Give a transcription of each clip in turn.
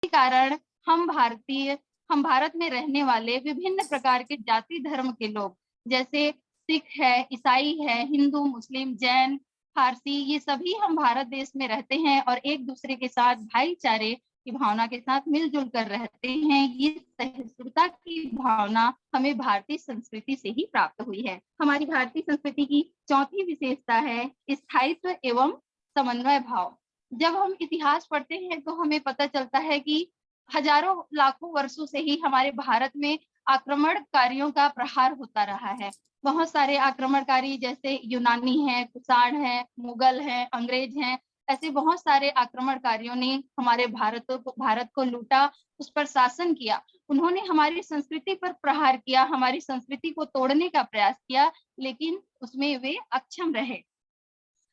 कारण हम भारत में रहने वाले विभिन्न प्रकार के जाति धर्म के लोग, जैसे सिख है, ईसाई है, हिंदू, मुस्लिम, जैन, फारसी, ये सभी हम भारत देश में रहते हैं और एक दूसरे के साथ भाईचारे की भावना के साथ मिलजुल कर रहते हैं। ये सहिष्णुता की भावना हमें भारतीय संस्कृति से ही प्राप्त हुई है। हमारी भारतीय संस्कृति की चौथी विशेषता है स्थायित्व एवं समन्वय भाव। जब हम इतिहास पढ़ते हैं तो हमें पता चलता है कि हजारों लाखों वर्षों से ही हमारे भारत में आक्रमणकारियों का प्रहार होता रहा है। बहुत सारे आक्रमणकारी जैसे यूनानी हैं, कुषाण हैं, मुगल हैं, अंग्रेज हैं, ऐसे बहुत सारे आक्रमणकारियों ने हमारे भारत को लूटा, उस पर शासन किया। उन्होंने हमारी संस्कृति पर प्रहार किया, हमारी संस्कृति को तोड़ने का प्रयास किया, लेकिन उसमें वे अक्षम रहे।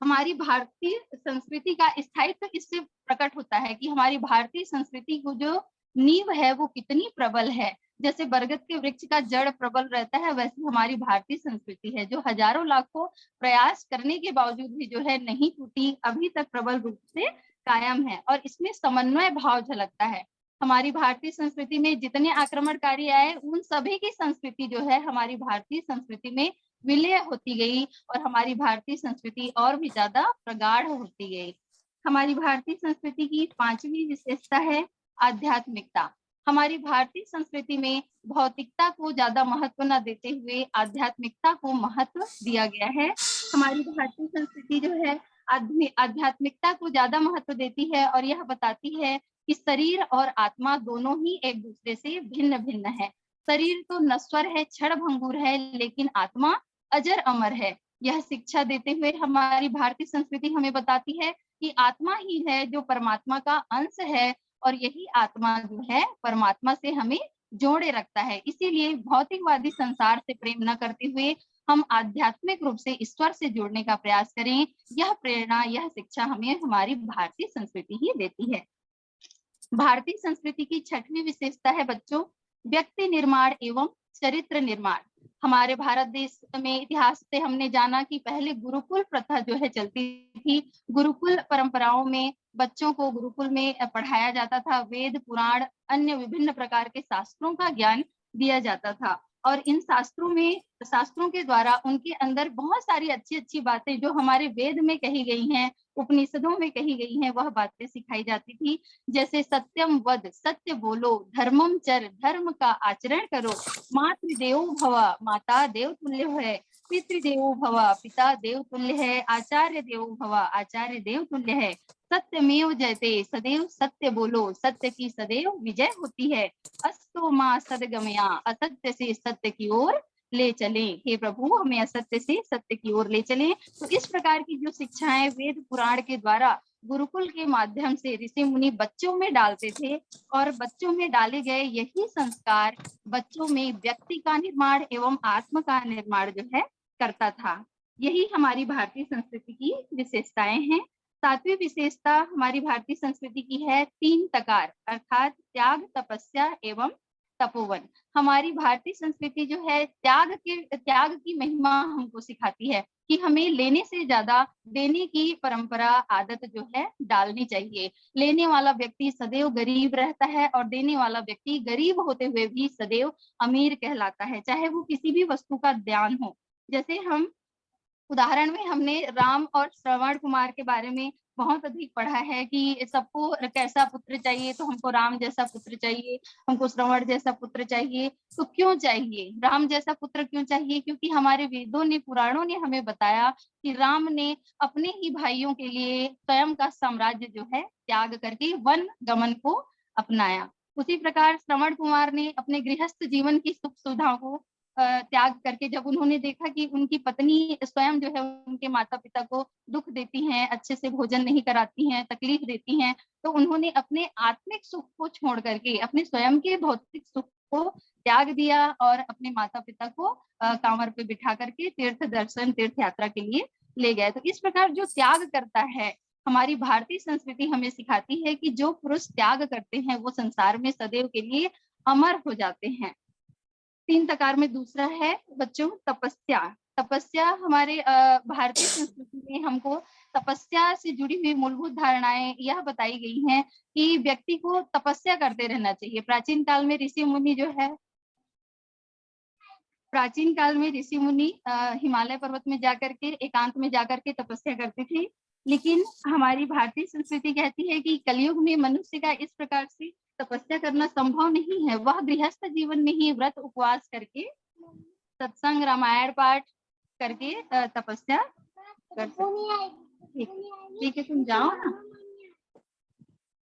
हमारी भारतीय संस्कृति का स्थायित्व इससे प्रकट होता है कि हमारी भारतीय संस्कृति को जो नींव है वो कितनी प्रबल है। जैसे बरगद के वृक्ष का जड़ प्रबल रहता है, वैसे हमारी भारतीय संस्कृति है जो हजारों लाखों प्रयास करने के बावजूद भी जो है नहीं टूटी, अभी तक प्रबल रूप से कायम है और इसमें समन्वय भाव झलकता है। हमारी भारतीय संस्कृति में जितने आक्रमणकारी आए उन सभी की संस्कृति जो है हमारी भारतीय संस्कृति में विलय होती गई और हमारी भारतीय संस्कृति और भी ज्यादा प्रगाढ़ होती गई। हमारी भारतीय संस्कृति की पांचवी विशेषता है आध्यात्मिकता। हमारी भारतीय संस्कृति में भौतिकता को ज्यादा महत्व न देते हुए आध्यात्मिकता को महत्व दिया गया है। हमारी भारतीय संस्कृति जो है आध्यात्मिकता को ज्यादा महत्व देती है और यह बताती है कि शरीर और आत्मा दोनों ही एक दूसरे से भिन्न भिन्न है। शरीर तो नश्वर है, क्षण भंगुर है, लेकिन आत्मा अजर अमर है। यह शिक्षा देते हुए हमारी भारतीय संस्कृति हमें बताती है कि आत्मा ही है जो परमात्मा का अंश है और यही आत्मा जो है परमात्मा से हमें जोड़े रखता है। इसीलिए भौतिकवादी संसार से प्रेम न करते हुए हम आध्यात्मिक रूप से ईश्वर से जुड़ने का प्रयास करें। यह प्रेरणा, यह शिक्षा हमें हमारी भारतीय संस्कृति ही देती है। भारतीय संस्कृति की छठवीं विशेषता है बच्चों व्यक्ति निर्माण एवं चरित्र निर्माण। हमारे भारत देश में इतिहास से हमने जाना कि पहले गुरुकुल प्रथा जो है चलती थी। गुरुकुल परंपराओं में बच्चों को गुरुकुल में पढ़ाया जाता था, वेद, पुराण, अन्य विभिन्न प्रकार के शास्त्रों का ज्ञान दिया जाता था और इन शास्त्रों के द्वारा उनके अंदर बहुत सारी अच्छी अच्छी बातें जो हमारे वेद में कही गई हैं, उपनिषदों में कही गई हैं, वह बातें सिखाई जाती थी। जैसे सत्यम वद, सत्य बोलो, धर्मम चर, धर्म का आचरण करो, मातृदेवो भव, माता देव तुल्य है, पितृदेवो भव, पिता देव तुल्य है, आचार्य देवो भव, आचार्य देव तुल्य है, सत्यमेव जयते, सदैव सत्य बोलो, सत्य की सदैव विजय होती है, अस्तो मां सदगमया, असत्य से सत्य की ओर ले चले। हे प्रभु हमें असत्य से सत्य की ओर ले चले। तो इस प्रकार की जो शिक्षाएं वेद पुराण के द्वारा गुरुकुल के माध्यम से ऋषि मुनि बच्चों में डालते थे और बच्चों में डाले गए यही संस्कार बच्चों में व्यक्ति का निर्माण एवं आत्म का निर्माण जो है करता था। यही हमारी भारतीय संस्कृति की विशेषताएं हैं। सातवीं विशेषता हमारी भारतीय संस्कृति की है तीन तकार, अर्थात त्याग, तपस्या एवं तपोवन। हमारी भारतीय संस्कृति जो है त्याग की महिमा हमको सिखाती है कि हमें लेने से ज्यादा देने की परंपरा, आदत जो है डालनी चाहिए। लेने वाला व्यक्ति सदैव गरीब रहता है और देने वाला व्यक्ति गरीब होते हुए भी सदैव अमीर कहलाता है, चाहे वो किसी भी वस्तु का दान हो। जैसे हम उदाहरण में हमने राम और श्रवण कुमार के बारे में बहुत अधिक पढ़ा है कि सबको कैसा पुत्र चाहिए, तो हमको राम जैसा पुत्र चाहिए, हमको श्रवण जैसा पुत्र चाहिए। तो क्यों चाहिए राम जैसा पुत्र, क्यों चाहिए? क्योंकि हमारे वेदों ने, पुराणों ने हमें बताया कि राम ने अपने ही भाइयों के लिए स्वयं का साम्राज्य जो है त्याग करके वन गमन को अपनाया। उसी प्रकार श्रवण कुमार ने अपने गृहस्थ जीवन की सुख सुविधाओं को त्याग करके, जब उन्होंने देखा कि उनकी पत्नी स्वयं जो है उनके माता पिता को दुख देती हैं, अच्छे से भोजन नहीं कराती हैं, तकलीफ देती हैं, तो उन्होंने अपने आत्मिक सुख को छोड़ करके अपने स्वयं के भौतिक सुख को त्याग दिया और अपने माता पिता को कांवर पे बिठा करके तीर्थ दर्शन, तीर्थ यात्रा के लिए ले गए। तो इस प्रकार जो त्याग करता है, हमारी भारतीय संस्कृति हमें सिखाती है कि जो पुरुष त्याग करते हैं वो संसार में सदैव के लिए अमर हो जाते हैं। तीन प्रकार में दूसरा है बच्चों तपस्या। तपस्या हमारे भारतीय संस्कृति में हमको तपस्या से जुड़ी हुई मूलभूत धारणाएं यह बताई गई हैं कि व्यक्ति को तपस्या करते रहना चाहिए। प्राचीन काल में ऋषि मुनि जो है, प्राचीन काल में ऋषि मुनि हिमालय पर्वत में जाकर के एकांत में जाकर के तपस्या करते थे। लेकिन हमारी भारतीय संस्कृति कहती है कि कलयुग में मनुष्य का इस प्रकार से तपस्या करना संभव नहीं है। वह गृहस्थ जीवन में ही व्रत उपवास करके, सत्संग, रामायण पाठ करके तपस्या कर सकते। ठीक है, तुम जाओ ना।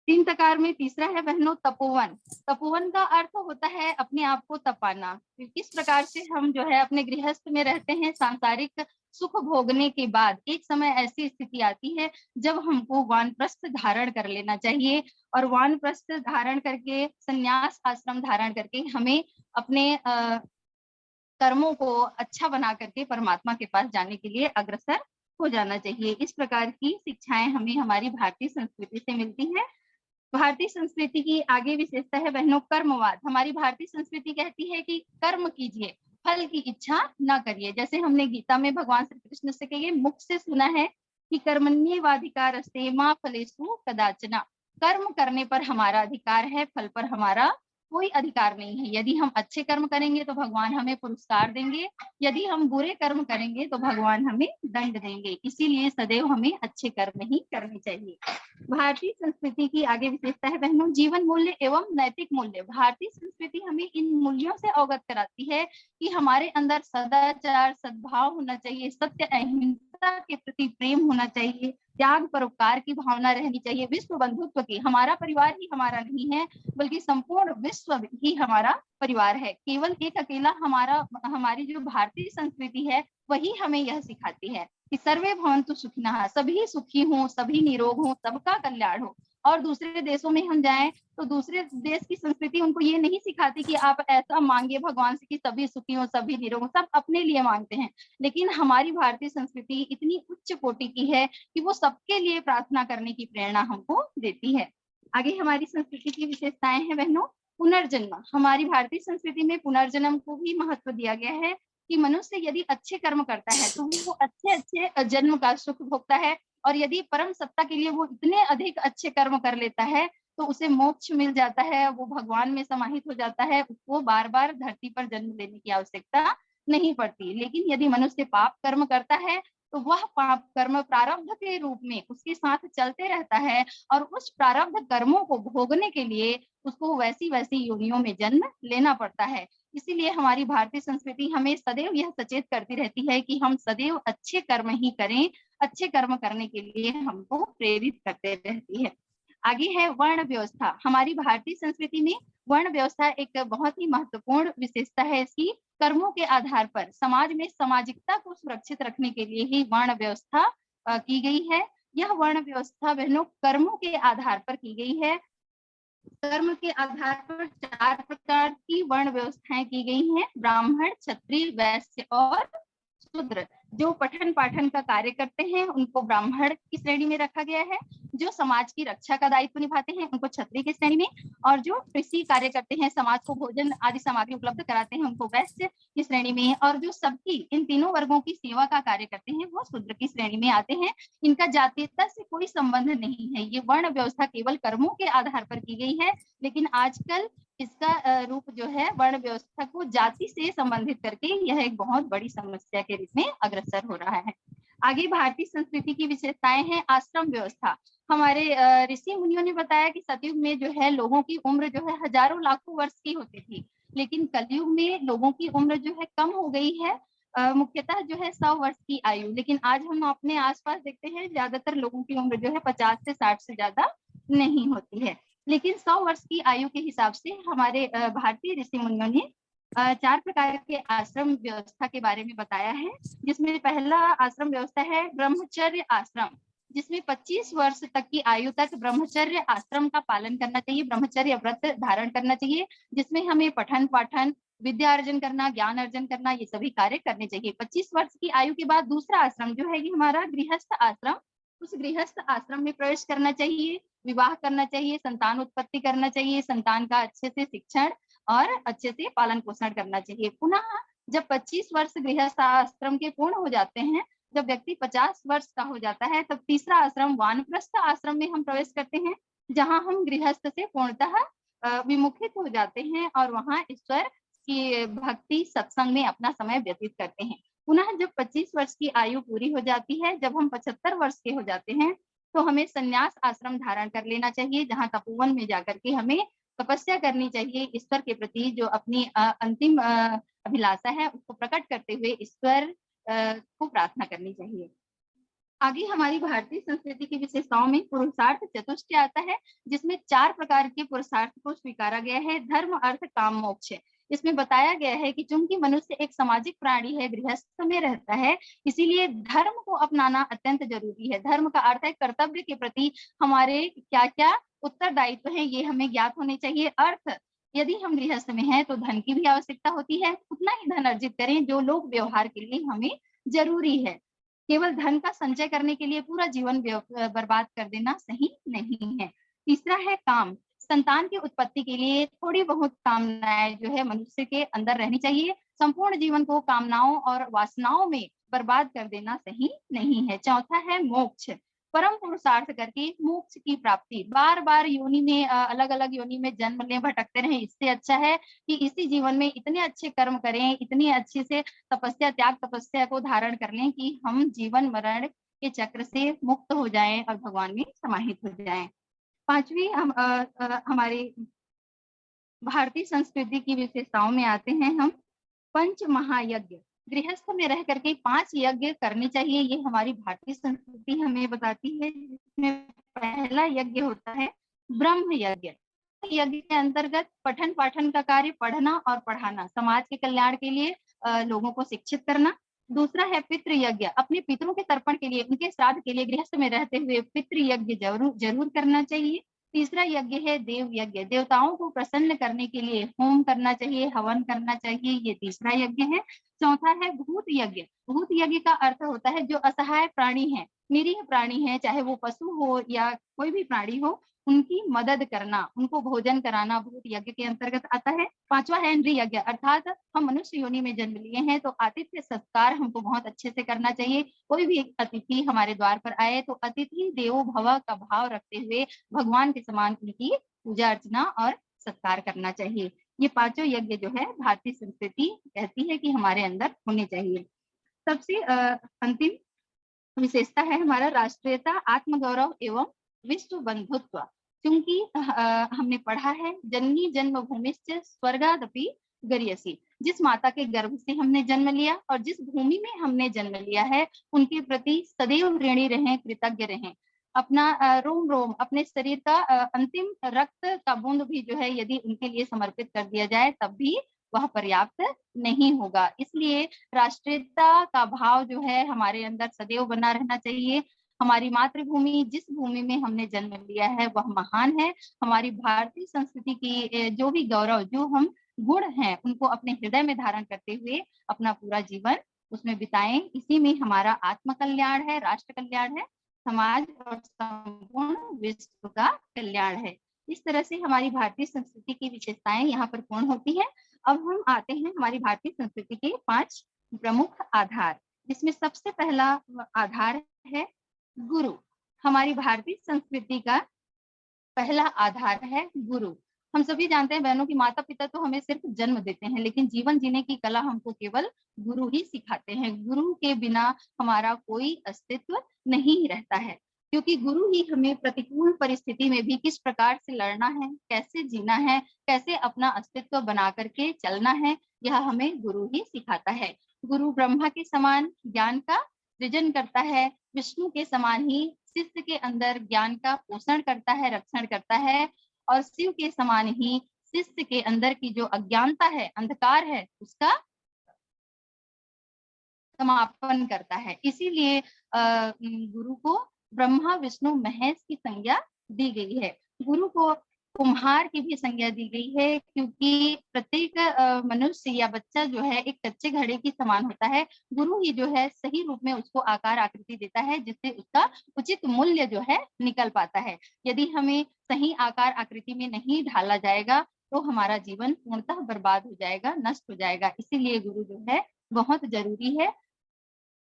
3 प्रकार में तीसरा है बहनों तपोवन। तपोवन का अर्थ होता है अपने आप को तपाना। इस प्रकार से हम जो है अपने गृहस्थ में रहते हैं, सांसारिक सुख भोगने के बाद एक समय ऐसी स्थिति आती है जब हमको वानप्रस्थ धारण कर लेना चाहिए, और वानप्रस्थ धारण करके, संन्यास आश्रम धारण करके हमें अपने कर्मों को अच्छा बना करके परमात्मा के पास जाने के लिए अग्रसर हो जाना चाहिए। इस प्रकार की शिक्षाएं हमें हमारी भारतीय संस्कृति से मिलती है। भारतीय संस्कृति की आगे विशेषता है बहनों कर्मवाद। हमारी भारतीय संस्कृति कहती है कि कर्म कीजिए, फल की इच्छा न करिए। जैसे हमने गीता में भगवान श्री कृष्ण से कहिए मुख से सुना है कि कर्मण्येवाधिकारस्ते मा फलेषु कदाचन। कर्म करने पर हमारा अधिकार है, फल पर हमारा कोई अधिकार नहीं है। यदि हम अच्छे कर्म करेंगे तो भगवान हमें पुरस्कार देंगे, यदि हम बुरे कर्म करेंगे तो भगवान हमें दंड देंगे। इसीलिए सदैव हमें अच्छे कर्म ही करने चाहिए। भारतीय संस्कृति की आगे विशेषता है बहनों जीवन मूल्य एवं नैतिक मूल्य। भारतीय संस्कृति हमें इन मूल्यों से अवगत कराती है कि हमारे अंदर सदाचार, सद्भाव होना चाहिए, सत्य, अहिंसा के प्रति प्रेम होना चाहिए, त्याग, परोपकार की भावना रहनी चाहिए, विश्व बंधुत्व की। हमारा परिवार ही हमारा नहीं है बल्कि संपूर्ण विश्व ही हमारा परिवार है। केवल एक अकेला हमारी जो भारतीय संस्कृति है वही हमें यह सिखाती है कि सर्वे भवन्तु सुखिनः, सभी सुखी हों, सभी निरोग हों, सबका कल्याण हो। और दूसरे देशों में हम जाएं तो दूसरे देश की संस्कृति उनको ये नहीं सिखाती कि आप ऐसा मांगिए भगवान से कि सभी सुखी हो, सभी निरोग हो, सब अपने लिए मांगते हैं। लेकिन हमारी भारतीय संस्कृति इतनी उच्च कोटि की है कि वो सबके लिए प्रार्थना करने की प्रेरणा हमको देती है। आगे हमारी संस्कृति की विशेषताएं हैं बहनों पुनर्जन्म। हमारी भारतीय संस्कृति में पुनर्जन्म को भी महत्व दिया गया है कि मनुष्य यदि अच्छे कर्म करता है तो वो अच्छे जन्म का सुख भोगता है, और यदि परम सत्ता के लिए वो इतने अधिक अच्छे कर्म कर लेता है तो उसे मोक्ष मिल जाता है, वो भगवान में समाहित हो जाता है, उसको बार बार धरती पर जन्म लेने की आवश्यकता नहीं पड़ती। लेकिन यदि मनुष्य पाप कर्म करता है तो वह पाप कर्म प्रारब्ध के रूप में उसके साथ चलते रहता है, और उस प्रारब्ध कर्मों को भोगने के लिए उसको वैसी वैसी योनियों में जन्म लेना पड़ता है। इसीलिए हमारी भारतीय संस्कृति हमें सदैव यह सचेत करती रहती है कि हम सदैव अच्छे कर्म ही करें, अच्छे कर्म करने के लिए हमको प्रेरित करते रहती है। आगे है वर्ण व्यवस्था। हमारी भारतीय संस्कृति में वर्ण व्यवस्था एक बहुत ही महत्वपूर्ण विशेषता है। इसकी कर्मों के आधार पर समाज में सामाजिकता को सुरक्षित रखने के लिए ही वर्ण व्यवस्था की गई है। यह वर्ण व्यवस्था बहनों कर्मों के आधार पर की गई है। कर्म के आधार पर 4 प्रकार की वर्ण व्यवस्थाएं की गई हैं, ब्राह्मण, क्षत्रिय, वैश्य और शूद्र। जो पठन पाठन का कार्य करते हैं उनको ब्राह्मण की श्रेणी में रखा गया है, जो समाज की रक्षा का दायित्व निभाते हैं उनको क्षत्रिय की श्रेणी में, और जो कृषि कार्य करते हैं, समाज को भोजन आदि सामग्री उपलब्ध कराते हैं उनको वैश्य की श्रेणी में, और जो सबकी इन तीनों वर्गों की सेवा का कार्य करते हैं वो शूद्र की श्रेणी में आते हैं। इनका जातीयता से कोई संबंध नहीं है। ये वर्ण व्यवस्था केवल कर्मों के आधार पर की गई है, लेकिन आजकल इसका रूप जो है वर्ण व्यवस्था को जाति से संबंधित करके यह एक बहुत बड़ी समस्या के रूप में अग्रसर हो रहा है। आगे भारतीय संस्कृति की विशेषताएं हैं आश्रम व्यवस्था। हमारे ऋषि मुनियों ने बताया कि सतयुग में जो है लोगों की उम्र जो है हजारों लाखों वर्ष की होती थी, लेकिन कलयुग में लोगों की उम्र जो है कम हो गई है, मुख्यतः जो है 100 वर्ष की आयु। लेकिन आज हम अपने आसपास देखते हैं ज्यादातर लोगों की उम्र जो है 50 से 60 से ज्यादा नहीं होती है। लेकिन 100 वर्ष की आयु के हिसाब से हमारे भारतीय ऋषि मुनियों ने 4 प्रकार के आश्रम व्यवस्था के बारे में बताया है, जिसमें पहला आश्रम व्यवस्था है ब्रह्मचर्य आश्रम, जिसमें 25 वर्ष तक की आयु तक ब्रह्मचर्य आश्रम का पालन करना चाहिए, ब्रह्मचर्य व्रत धारण करना चाहिए, जिसमें हमें पठन पाठन, विद्या अर्जन करना, ज्ञान अर्जन करना, ये सभी कार्य करने चाहिए। 25 वर्ष की आयु के बाद दूसरा आश्रम जो है ये हमारा गृहस्थ आश्रम, उस गृहस्थ आश्रम में प्रवेश करना चाहिए, विवाह करना चाहिए, संतान उत्पत्ति करना चाहिए, संतान का अच्छे से शिक्षण और अच्छे से पालन पोषण करना चाहिए। पुनः जब 25 वर्ष गृहस्थ आश्रम के पूर्ण हो जाते हैं जब व्यक्ति 50 वर्ष का हो जाता है तब तीसरा आश्रम वानप्रस्थ आश्रम में हम प्रवेश करते हैं, जहाँ हम गृहस्थ से पूर्णतः विमुखित हो जाते हैं और वहाँ ईश्वर की भक्ति सत्संग में अपना समय व्यतीत करते हैं। पुनः जब 25 वर्ष की आयु पूरी हो जाती है, जब हम 75 वर्ष के हो जाते हैं, तो हमें संन्यास आश्रम धारण कर लेना चाहिए, जहाँ तपोवन में जाकर के हमें तपस्या करनी चाहिए। ईश्वर के प्रति जो अपनी अंतिम अभिलाषा है उसको प्रकट करते हुए ईश्वर को प्रार्थना करनी चाहिए। आगे हमारी भारतीय संस्कृति की विशेषताओं में पुरुषार्थ चतुष्टय आता है, जिसमें 4 प्रकार के पुरुषार्थ को स्वीकारा गया है। धर्म, अर्थ, काम, मोक्ष। इसमें बताया गया है कि चूंकि मनुष्य एक सामाजिक प्राणी है, गृहस्थ में रहता है, इसीलिए धर्म को अपनाना अत्यंत जरूरी है। धर्म का अर्थ है कर्तव्य के प्रति हमारे क्या क्या उत्तरदायित्व है, ये हमें ज्ञात होने चाहिए। अर्थ, यदि हम गृहस्थ में हैं तो धन की भी आवश्यकता होती है, उतना ही धन अर्जित करें जो लोक व्यवहार के लिए हमें जरूरी है। केवल धन का संचय करने के लिए पूरा जीवन बर्बाद कर देना सही नहीं है। तीसरा है काम। संतान की उत्पत्ति के लिए थोड़ी बहुत कामनाएं जो है मनुष्य के अंदर रहनी चाहिए। संपूर्ण जीवन को कामनाओं और वासनाओं में बर्बाद कर देना सही नहीं है। चौथा है मोक्ष। परम पुरुषार्थ करके मोक्ष की प्राप्ति। बार बार योनि में अलग अलग योनि में जन्म लें, भटकते रहें, इससे अच्छा है कि इसी जीवन में इतने अच्छे कर्म करें, इतनी अच्छे से तपस्या, त्याग तपस्या को धारण कर लें कि हम जीवन मरण के चक्र से मुक्त हो जाएं और भगवान में समाहित हो जाएं। पांचवी हमारी भारतीय संस्कृति की विशेषताओं में आते हैं हम। पंच महायज्ञ। गृहस्थ में रह करके 5 यज्ञ करने चाहिए, ये हमारी भारतीय संस्कृति हमें बताती है। जिसमें पहला यज्ञ होता है ब्रह्म यज्ञ। यज्ञ के अंतर्गत पठन पाठन का कार्य, पढ़ना और पढ़ाना, समाज के कल्याण के लिए लोगों को शिक्षित करना। दूसरा है पितृ यज्ञ। अपने पितरों के तर्पण के लिए, उनके श्राद्ध के लिए गृहस्थ में रहते हुए पितृ यज्ञ जरूर करना चाहिए। तीसरा यज्ञ है देव यज्ञ। देवताओं को प्रसन्न करने के लिए होम करना चाहिए, हवन करना चाहिए, ये तीसरा यज्ञ है। चौथा है भूत यज्ञ। भूत यज्ञ का अर्थ होता है जो असहाय प्राणी है, निरीह प्राणी है, चाहे वो पशु हो या कोई भी प्राणी हो, उनकी मदद करना, उनको भोजन कराना भूत यज्ञ के अंतर्गत आता है। पांचवा है नृ यज्ञ, अर्थात हम मनुष्य योनि में जन्म लिए हैं तो आतिथ्य सत्कार हमको बहुत अच्छे से करना चाहिए। कोई भी अतिथि हमारे द्वार पर आए तो अतिथि देवो भव का भाव रखते हुए भगवान के समान उनकी पूजा अर्चना और सत्कार करना चाहिए। ये पांचों यज्ञ जो है भारतीय संस्कृति कहती है कि हमारे अंदर होने चाहिए। सबसे अंतिम विशेषता है हमारा राष्ट्रीयता, आत्मगौरव एवं विश्व बंधुत्व। क्योंकि हमने पढ़ा है जननी जन्मभूमिश्च स्वर्गादपि गरियसी। जिस माता के गर्भ से हमने जन्म लिया और जिस भूमि में हमने जन्म लिया है, उनके प्रति सदैव ऋणी रहें, कृतज्ञ रहें। अपना रोम रोम, अपने शरीर का अंतिम रक्त का बूंद भी जो है यदि उनके लिए समर्पित कर दिया जाए तब भी वह पर्याप्त नहीं होगा। इसलिए राष्ट्रीयता का भाव जो है हमारे अंदर सदैव बना रहना चाहिए। हमारी मातृभूमि, जिस भूमि में हमने जन्म लिया है, वह महान है। हमारी भारतीय संस्कृति की जो भी गौरव, जो हम गुण हैं, उनको अपने हृदय में धारण करते हुए अपना पूरा जीवन उसमें बिताएं। इसी में हमारा आत्म कल्याण है, राष्ट्र कल्याण है, समाज और संपूर्ण विश्व का कल्याण है। इस तरह से हमारी भारतीय संस्कृति की विशेषताएं यहाँ पर पूर्ण होती है। अब हम आते हैं हमारी भारतीय संस्कृति के 5 प्रमुख आधार, जिसमें सबसे पहला आधार है गुरु। हमारी भारतीय संस्कृति का पहला आधार है गुरु। हम सभी जानते हैं बहनों की माता पिता तो हमें सिर्फ जन्म देते हैं, लेकिन जीवन जीने की कला हमको केवल गुरु ही सिखाते हैं। गुरु के बिना हमारा कोई अस्तित्व नहीं रहता है, क्योंकि गुरु ही हमें प्रतिकूल परिस्थिति में भी किस प्रकार से लड़ना है, कैसे जीना है, कैसे अपना अस्तित्व बना करके चलना है, यह हमें गुरु ही सिखाता है। गुरु ब्रह्मा के समान ज्ञान का सृजन करता है, विष्णु के समान ही शिष्य के अंदर ज्ञान का पोषण करता है, रक्षण करता है, और शिव के समान ही शिष्य के अंदर की जो अज्ञानता है, अंधकार है, उसका समापन करता है। इसीलिए गुरु को ब्रह्मा विष्णु महेश की संज्ञा दी गई है। गुरु को कुम्हार की भी संज्ञा दी गई है, क्योंकि प्रत्येक मनुष्य या बच्चा जो है एक कच्चे घड़े की समान होता है। गुरु ही जो है सही रूप में उसको आकार आकृति देता है, जिससे उसका उचित मूल्य जो है निकल पाता है। यदि हमें सही आकार आकृति में नहीं ढाला जाएगा तो हमारा जीवन पूर्णतः बर्बाद हो जाएगा, नष्ट हो जाएगा। इसीलिए गुरु जो है बहुत जरूरी है।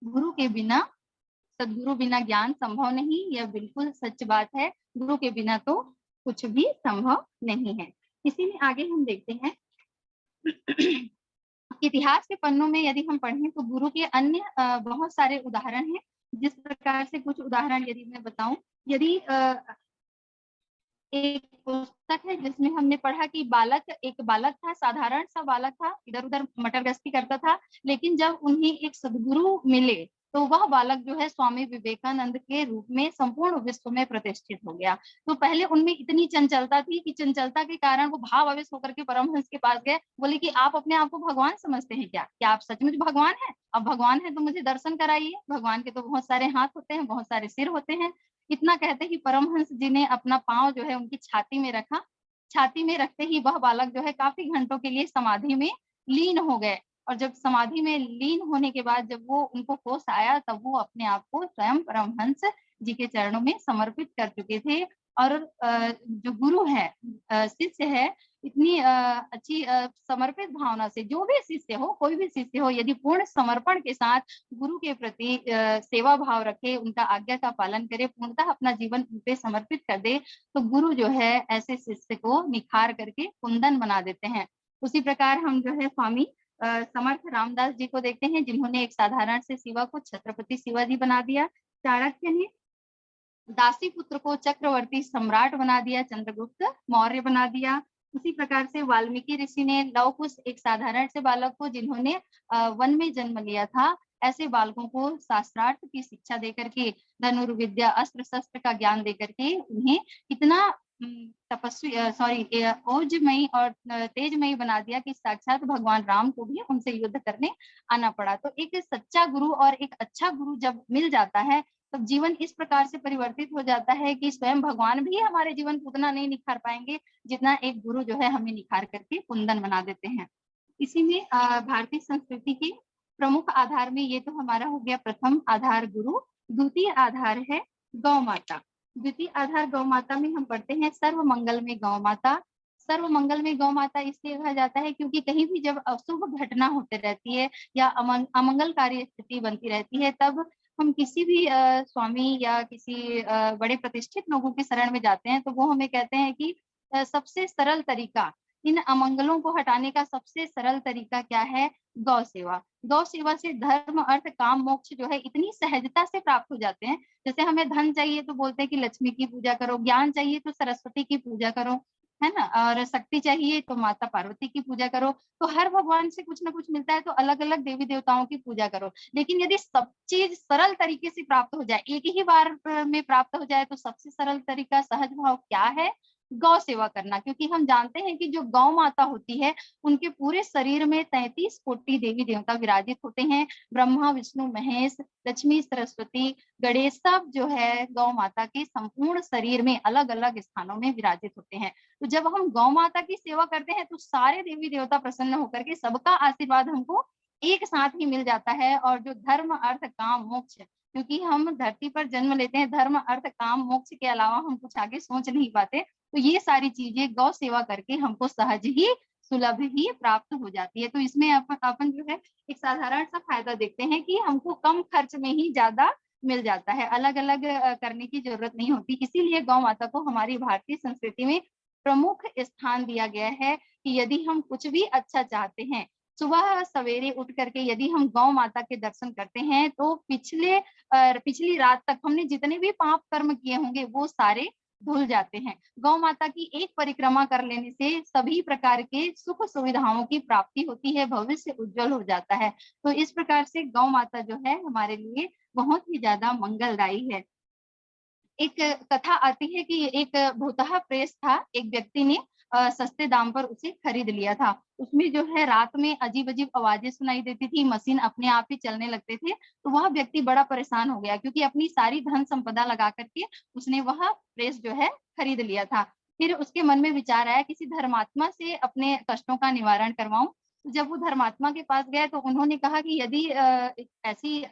गुरु के बिना, सद्गुरु बिना ज्ञान संभव नहीं, यह बिल्कुल सच बात है। गुरु के बिना तो कुछ भी संभव नहीं है। इसीलिए आगे हम देखते हैं इतिहास के पन्नों में यदि हम पढ़ें तो गुरु के अन्य बहुत सारे उदाहरण हैं। जिस प्रकार से कुछ उदाहरण यदि मैं बताऊं, यदि एक पुस्तक है जिसमें हमने पढ़ा कि एक बालक था, साधारण सा बालक था, इधर उधर मटर गश्ती करता था, लेकिन जब उन्हें एक सद्गुरु मिले तो वह बालक जो है स्वामी विवेकानंद के रूप में संपूर्ण विश्व में प्रतिष्ठित हो गया। तो पहले उनमें इतनी चंचलता थी कि चंचलता के कारण वो भावावेश होकर के परमहंस के पास गए, बोले कि आप अपने आप को भगवान समझते हैं क्या आप सचमुच भगवान है? अब भगवान है तो मुझे दर्शन कराइए। भगवान के तो बहुत सारे हाथ होते हैं, बहुत सारे सिर होते हैं। इतना कहते ही परमहंस जी ने अपना पांव जो है उनकी छाती में रखा। छाती में रखते ही वह बालक जो है काफी घंटों के लिए समाधि में लीन हो गए। और जब समाधि में लीन होने के बाद जब वो उनको होश आया, तब वो अपने आप को स्वयं परमहंस जी के चरणों में समर्पित कर चुके थे। और जो गुरु है, शिष्य है, इतनी अच्छी समर्पित भावना से जो भी शिष्य हो, कोई भी शिष्य हो, यदि पूर्ण समर्पण के साथ गुरु के प्रति सेवा भाव रखे, उनका आज्ञा का पालन करे, पूर्णतः अपना जीवन उन पे समर्पित कर दे, तो गुरु जो है ऐसे शिष्य को निखार करके कुंदन बना देते हैं। उसी प्रकार हम जो है स्वामी समर्थ रामदास जी को देखते हैं, जिन्होंने एक साधारण से शिवा को छत्रपति शिवाजी बना दिया। चाणक्य ने दासी पुत्र को चक्रवर्ती सम्राट बना दिया, चंद्रगुप्त मौर्य बना दिया। उसी प्रकार से वाल्मीकि ऋषि ने लव कुश, एक साधारण से बालक को जिन्होंने वन में जन्म लिया था, ऐसे बालकों को शास्त्रार्थ की शिक्षा देकर के, धनुर्विद्या अस्त्र शस्त्र का ज्ञान देकर के उन्हें इतना तपस्वी ओजमयी और तेजमयी बना दिया कि साक्षात भगवान राम को भी उनसे युद्ध करने आना पड़ा। तो एक सच्चा गुरु और एक अच्छा गुरु जब मिल जाता है, तब जीवन इस प्रकार से परिवर्तित हो जाता है कि स्वयं भगवान भी हमारे जीवन को उतना नहीं निखार पाएंगे जितना एक गुरु जो है हमें निखार करके कुंदन बना देते हैं। इसी में भारतीय संस्कृति के प्रमुख आधार में ये तो हमारा हो गया प्रथम आधार गुरु। द्वितीय आधार है गौ माता। द्वितीय आधार गौ माता में हम पढ़ते हैं सर्व मंगल में गौ माता। सर्व मंगल में गौ माता इसलिए कहा जाता है क्योंकि कहीं भी जब अशुभ घटना होते रहती है या अमंगलकारी स्थिति बनती रहती है, तब हम किसी भी स्वामी या किसी बड़े प्रतिष्ठित लोगों के शरण में जाते हैं, तो वो हमें कहते हैं कि सबसे सरल तरीका, इन अमंगलों को हटाने का सबसे सरल तरीका क्या है? गौ सेवा। गौ सेवा से धर्म अर्थ काम मोक्ष जो है इतनी सहजता से प्राप्त हो जाते हैं। जैसे हमें धन चाहिए तो बोलते हैं कि लक्ष्मी की पूजा करो, ज्ञान चाहिए तो सरस्वती की पूजा करो, है ना, और शक्ति चाहिए तो माता पार्वती की पूजा करो। तो हर भगवान से कुछ ना कुछ मिलता है तो अलग अलग देवी देवताओं की पूजा करो। लेकिन यदि सब चीज सरल तरीके से प्राप्त हो जाए, एक ही बार में प्राप्त हो जाए, तो सबसे सरल तरीका सहज भाव क्या है? गौ सेवा करना। क्योंकि हम जानते हैं कि जो गौ माता होती है, उनके पूरे शरीर में 33 कोटि देवी देवता विराजित होते हैं। ब्रह्मा विष्णु महेश, लक्ष्मी सरस्वती गणेश, सब जो है गौ माता के संपूर्ण शरीर में अलग अलग स्थानों में विराजित होते हैं। तो जब हम गौ माता की सेवा करते हैं तो सारे देवी देवता प्रसन्न होकर के सबका आशीर्वाद हमको एक साथ ही मिल जाता है। और जो धर्म अर्थ काम मोक्ष, क्योंकि हम धरती पर जन्म लेते हैं, धर्म अर्थ काम मोक्ष के अलावा हम कुछ आगे सोच नहीं पाते, तो ये सारी चीजें गौ सेवा करके हमको सहज ही सुलभ ही प्राप्त हो जाती है। तो इसमें अपन जो है एक साधारण सा फायदा देखते हैं कि हमको कम खर्च में ही ज्यादा मिल जाता है, अलग अलग करने की जरूरत नहीं होती। इसीलिए गौ माता को हमारी भारतीय संस्कृति में प्रमुख स्थान दिया गया है कि यदि हम कुछ भी अच्छा चाहते हैं, सुबह सवेरे उठ करके यदि हम गौ माता के दर्शन करते हैं, तो पिछली रात तक हमने जितने भी पाप कर्म किए होंगे वो सारे धुल जाते हैं। गौ माता की एक परिक्रमा कर लेने से सभी प्रकार के सुख सुविधाओं की प्राप्ति होती है, भविष्य उज्जवल हो जाता है। तो इस प्रकार से गौ माता जो है हमारे लिए बहुत ही ज्यादा मंगलदायी है। एक कथा आती है कि एक भूतहा प्रेस था, एक व्यक्ति ने सस्ते दाम पर उसे खरीद लिया था। उसमें जो है रात में अजीब अजीब आवाजें सुनाई देती थी, मशीन अपने आप ही चलने लगते थे। तो वह व्यक्ति बड़ा परेशान हो गया, क्योंकि अपनी सारी धन संपदा लगा करके उसने वह प्रेस जो है खरीद लिया था। फिर उसके मन में विचार आया किसी धर्मात्मा से अपने कष्टों का निवारण करवाऊं। जब वो धर्मात्मा के पास गए तो उन्होंने कहा कि यदि ऐसी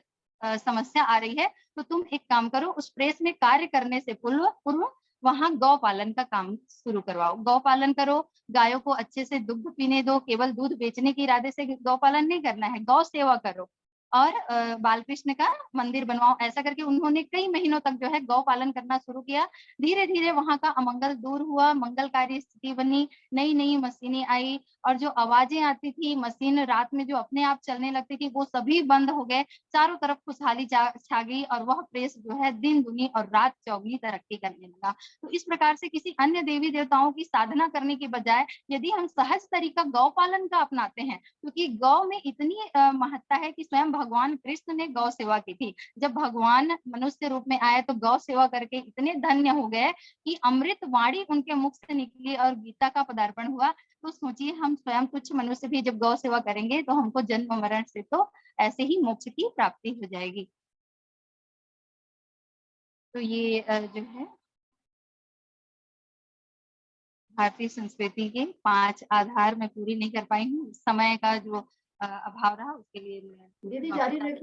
समस्या आ रही है तो तुम एक काम करो, उस प्रेस में कार्य करने से पूर्व पूर्व वहां गौ पालन का काम शुरू करवाओ। गौ पालन करो, गायों को अच्छे से दुग्ध पीने दो, केवल दूध बेचने के इरादे से गौ पालन नहीं करना है, गौ सेवा करो। और बाल कृष्ण का मंदिर बनवाओ, ऐसा करके उन्होंने कई महीनों तक जो है गौ पालन करना शुरू किया। धीरे धीरे वहां का अमंगल दूर हुआ, मंगलकारी स्थिति बनी, नई नई मशीनें आई और जो आवाजें आती थी मशीन रात में जो अपने आप चलने लगती थी वो सभी बंद हो गए। चारों तरफ खुशहाली छा गई और वह प्रेस जो है दिन दुनी और रात चौगुनी तरक्की करने लगा। तो इस प्रकार से किसी अन्य देवी देवताओं की साधना करने के बजाय यदि हम सहज तरीका गौ पालन का अपनाते हैं, क्योंकि गौ में इतनी महत्ता है कि स्वयं भगवान कृष्ण ने गौ सेवा की थी। जब भगवान मनुष्य रूप में आए तो गौ सेवा करके इतने धन्य हो गए कि अमृत वाणी उनके मुख से निकली और गीता का पदार्पण हुआ। तो सोचिए हम स्वयं तुच्छ मनुष्य भी जब गौ सेवा करेंगे तो हमको जन्म मरण से तो ऐसे ही मोक्ष की प्राप्ति हो जाएगी। तो ये जो है भारतीय संस्कृति के 5 आधार मैं पूरी नहीं कर पाई हूँ, समय का जो अभाव रहा उसके लिए मैं दीदी जारी रखिए।